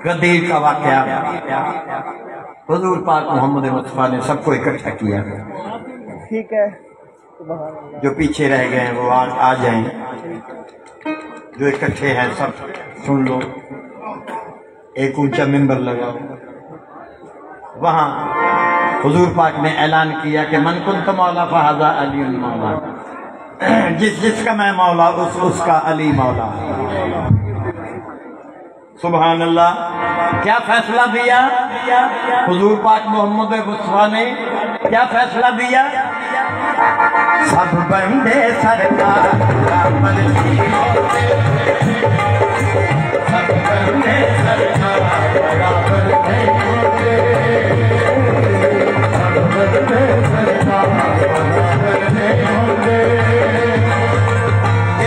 गदीर का वाकया हुजूर पाक मोहम्मद मुस्तफा ने सबको इकट्ठा किया। ठीक है, जो पीछे रह गए हैं वो आ जाएं, जो इकट्ठे हैं सब सुन लो। एक ऊंचा मिंबर लगाओ। वहां हुजूर पाक ने ऐलान किया कि मन कुंत मौला फहाजा अली मौला, जिसका मैं मौला उसका अली मौला। सुभान अल्लाह। क्या फैसला दिया हुजूर पाक मोहम्मद मुस्तफा ने? क्या फैसला दिया? सब बंदे सरकार सब बंदे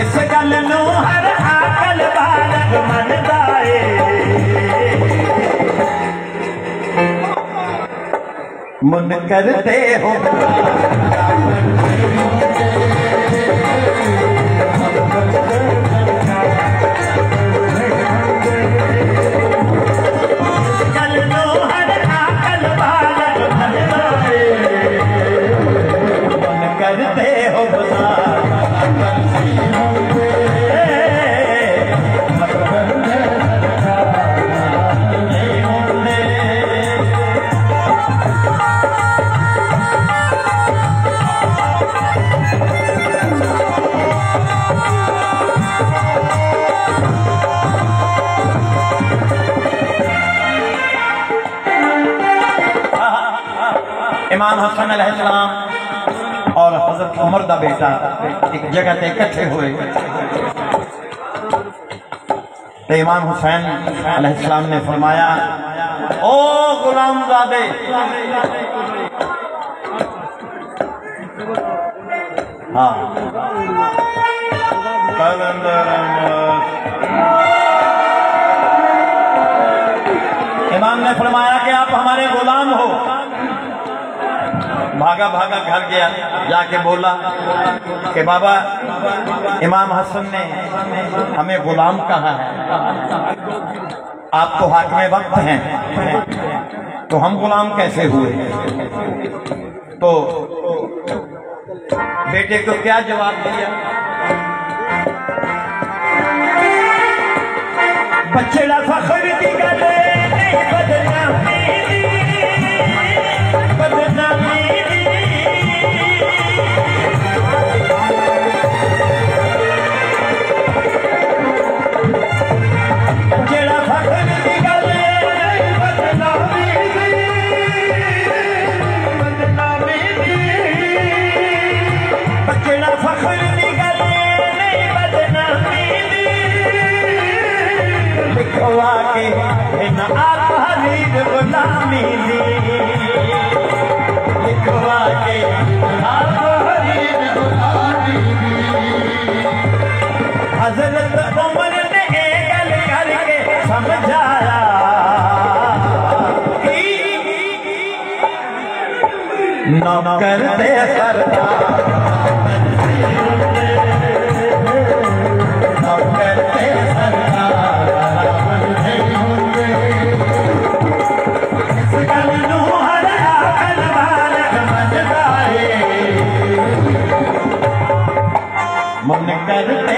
इस गल नू हर आकल बालग मनदा मन करते हो इमाम हसन अलैहिस्सलाम और हजरत उमर दा बेटा एक जगह पे इकट्ठे हुए तो इमाम हुसैन अलैहिस्सलाम ने फरमाया, ओ गुलामजादे, हाँ इमाम ने फरमाया कि आप हमारे गुलाम हो। भागा भागा घर गया, जाके बोला कि बाबा इमाम हसन ने हमें गुलाम कहा है, आप तो हाकिम वक्त हैं, तो हम गुलाम कैसे हुए? तो बेटे को क्या जवाब दिया? बच्चेड़ा फखर की गल नहीं बदनामी हजरत उमर ने गल करके समझाया न करते सरदार मन करते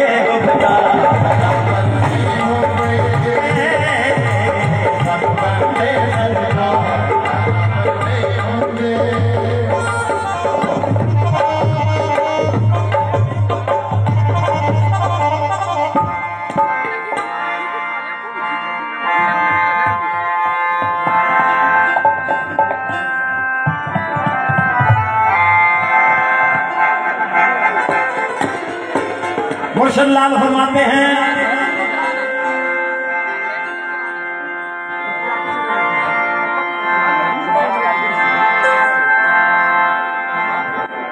मुर्शद लाल फरमाते हैं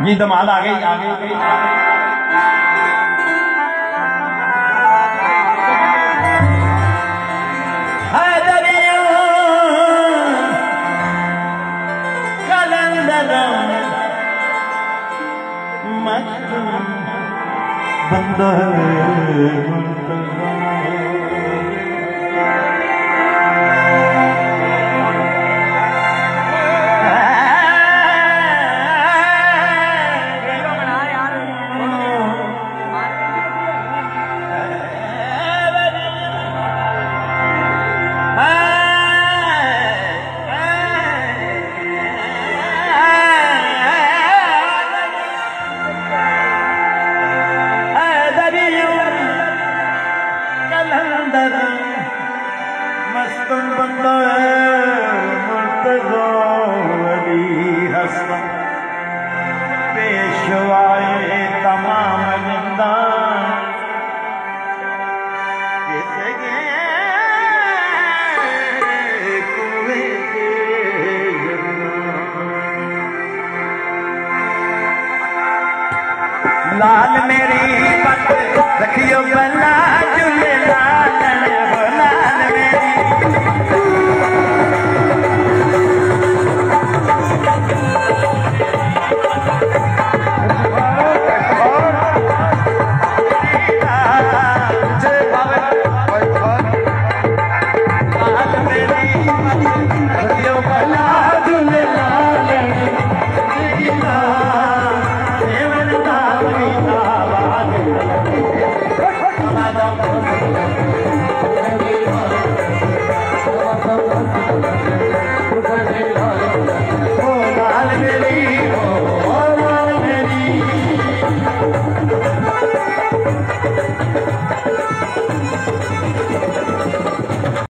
ये दमाद आ गई बंदा मस्तूम बंदा मुर्तज़ा अली हसन पेशवाए तमाम जिंदा लाल मेरी पत रखियो बना झूले लाल मेरी Thank you.